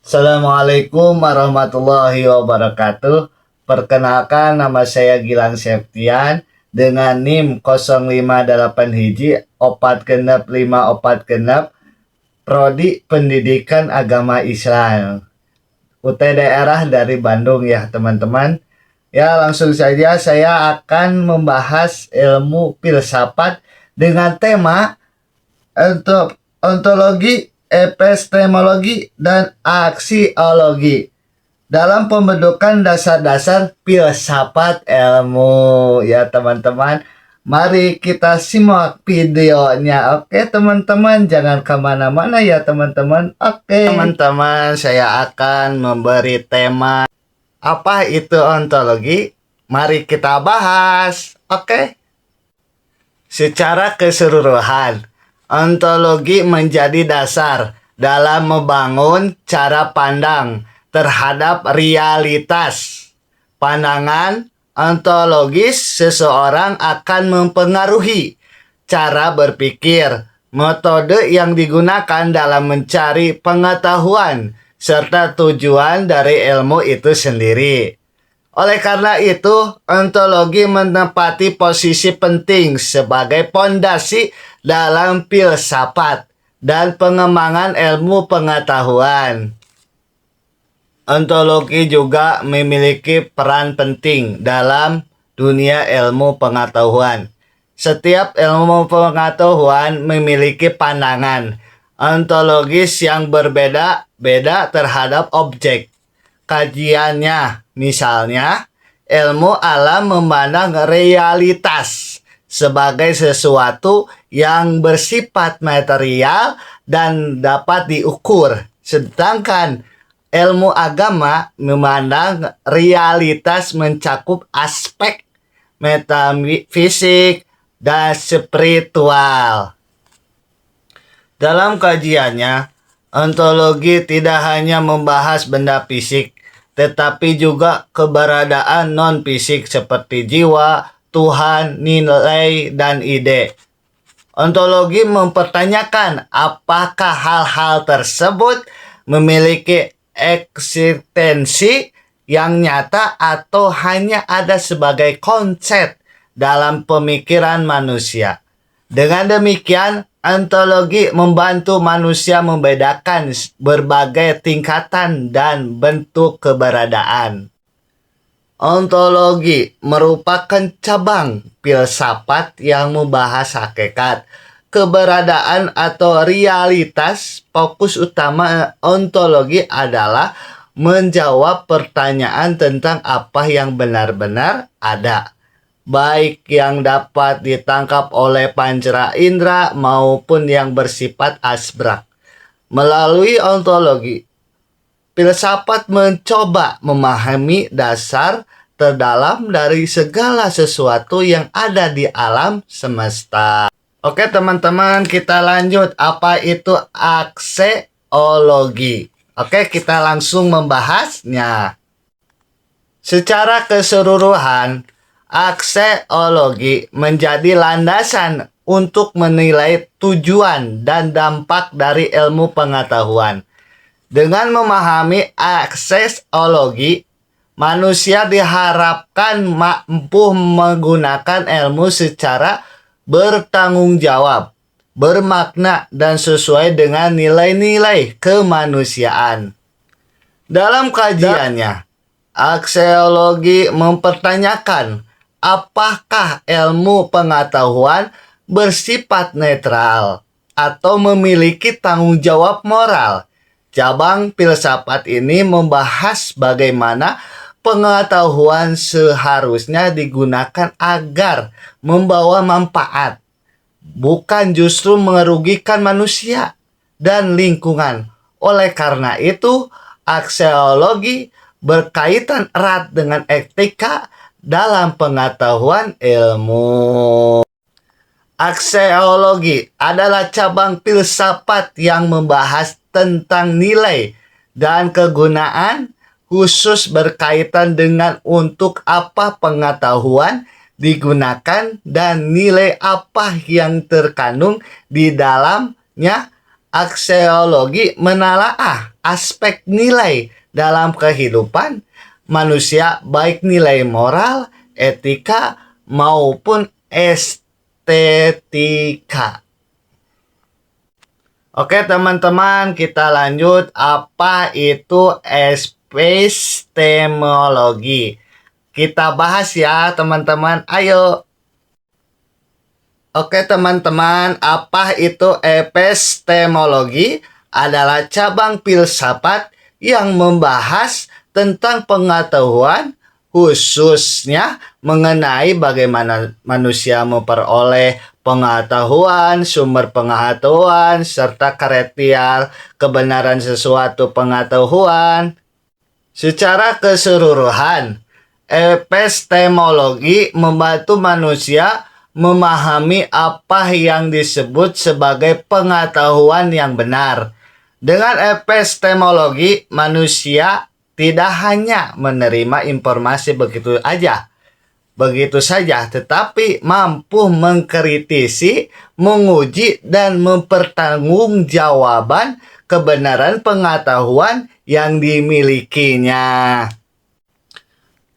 Assalamualaikum warahmatullahi wabarakatuh. Perkenalkan, nama saya Gilang Septian dengan NIM 058 hiji 465 Prodi Pendidikan Agama Islam. UT daerah dari Bandung ya teman-teman. Ya, langsung saja saya akan membahas ilmu filsafat dengan tema ontologi, epistemologi, dan aksiologi dalam pembentukan dasar-dasar filsafat ilmu. Ya teman-teman, mari kita simak videonya. Oke teman-teman, jangan kemana-mana ya teman-teman. Oke teman-teman, saya akan memberi tema apa itu ontologi. Mari kita bahas. Oke. Secara keseluruhan, ontologi menjadi dasar dalam membangun cara pandang terhadap realitas. Pandangan ontologis seseorang akan mempengaruhi cara berpikir, metode yang digunakan dalam mencari pengetahuan, serta tujuan dari ilmu itu sendiri. Oleh karena itu, ontologi menempati posisi penting sebagai pondasi dalam filsafat dan pengembangan ilmu pengetahuan. Ontologi juga memiliki peran penting dalam dunia ilmu pengetahuan. Setiap ilmu pengetahuan memiliki pandangan ontologis yang berbeda-beda terhadap objek kajiannya. Misalnya, ilmu alam memandang realitas sebagai sesuatu yang bersifat material dan dapat diukur. Sedangkan ilmu agama memandang realitas mencakup aspek metafisik dan spiritual. Dalam kajiannya, ontologi tidak hanya membahas benda fisik, tetapi juga keberadaan non-fisik seperti jiwa, Tuhan, nilai, dan ide. Ontologi mempertanyakan apakah hal-hal tersebut memiliki eksistensi yang nyata atau hanya ada sebagai konsep dalam pemikiran manusia. Dengan demikian, ontologi membantu manusia membedakan berbagai tingkatan dan bentuk keberadaan. Ontologi merupakan cabang filsafat yang membahas hakikat, keberadaan atau realitas. Fokus utama ontologi adalah menjawab pertanyaan tentang apa yang benar-benar ada, baik yang dapat ditangkap oleh panca indera maupun yang bersifat abstrak. Melalui ontologi, filsafat mencoba memahami dasar terdalam dari segala sesuatu yang ada di alam semesta. Oke teman-teman, kita lanjut. Apa itu aksiologi? Oke, kita langsung membahasnya. Secara keseluruhan, aksiologi menjadi landasan untuk menilai tujuan dan dampak dari ilmu pengetahuan. Dengan memahami aksiologi, manusia diharapkan mampu menggunakan ilmu secara bertanggung jawab, bermakna, dan sesuai dengan nilai-nilai kemanusiaan. Dalam kajiannya, aksiologi mempertanyakan apakah ilmu pengetahuan bersifat netral atau memiliki tanggung jawab moral. Cabang filsafat ini membahas bagaimana pengetahuan seharusnya digunakan agar membawa manfaat, bukan justru merugikan manusia dan lingkungan. Oleh karena itu, aksiologi berkaitan erat dengan etika dalam pengetahuan ilmu. Aksiologi adalah cabang filsafat yang membahas tentang nilai dan kegunaan, khusus berkaitan dengan untuk apa pengetahuan digunakan dan nilai apa yang terkandung di dalamnya Aksiologi menelaah aspek nilai dalam kehidupan manusia, baik nilai moral, etika, maupun estetika. Oke teman-teman, kita lanjut. Apa itu epistemologi? Kita bahas ya teman-teman, ayo. Oke teman-teman, apa itu epistemologi? Adalah cabang filsafat yang membahas tentang pengetahuan, khususnya mengenai bagaimana manusia memperoleh pengetahuan, sumber pengetahuan, serta kriteria kebenaran sesuatu pengetahuan. Secara keseluruhan, epistemologi membantu manusia memahami apa yang disebut sebagai pengetahuan yang benar. Dengan epistemologi, manusia tidak hanya menerima informasi begitu saja, tetapi mampu mengkritisi, menguji, dan mempertanggungjawabkan kebenaran pengetahuan yang dimilikinya.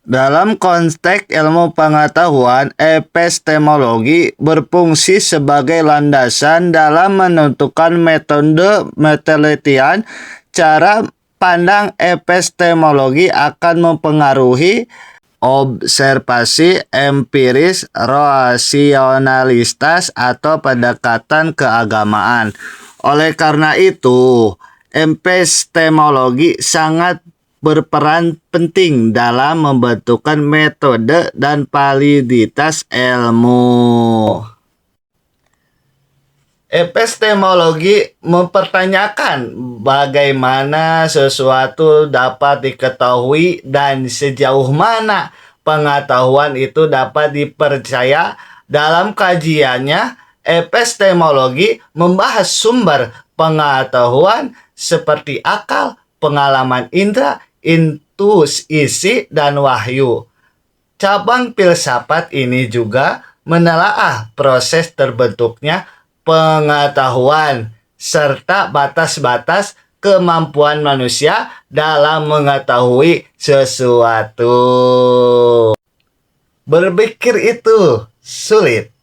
Dalam konteks ilmu pengetahuan, epistemologi berfungsi sebagai landasan dalam menentukan metode penelitian. Cara pandang epistemologi akan mempengaruhi observasi empiris, rasionalitas, atau pendekatan keagamaan. Oleh karena itu, epistemologi sangat berperan penting dalam membentukkan metode dan validitas ilmu. Epistemologi mempertanyakan bagaimana sesuatu dapat diketahui dan sejauh mana pengetahuan itu dapat dipercaya. Dalam kajiannya, epistemologi membahas sumber pengetahuan seperti akal, pengalaman indera, intuisi, dan wahyu. Cabang filsafat ini juga menelaah proses terbentuknya pengetahuan serta batas-batas kemampuan manusia dalam mengetahui sesuatu. Berpikir itu sulit.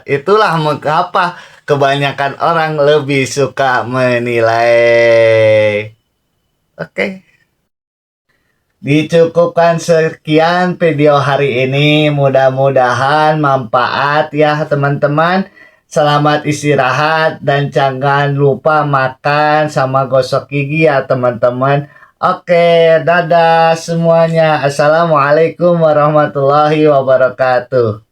Itulah mengapa kebanyakan orang lebih suka menilai. Oke. Dicukupkan sekian video hari ini. Mudah-mudahan manfaat ya teman-teman. Selamat istirahat dan jangan lupa makan sama gosok gigi ya teman-teman. Oke, dadah semuanya. Assalamualaikum warahmatullahi wabarakatuh.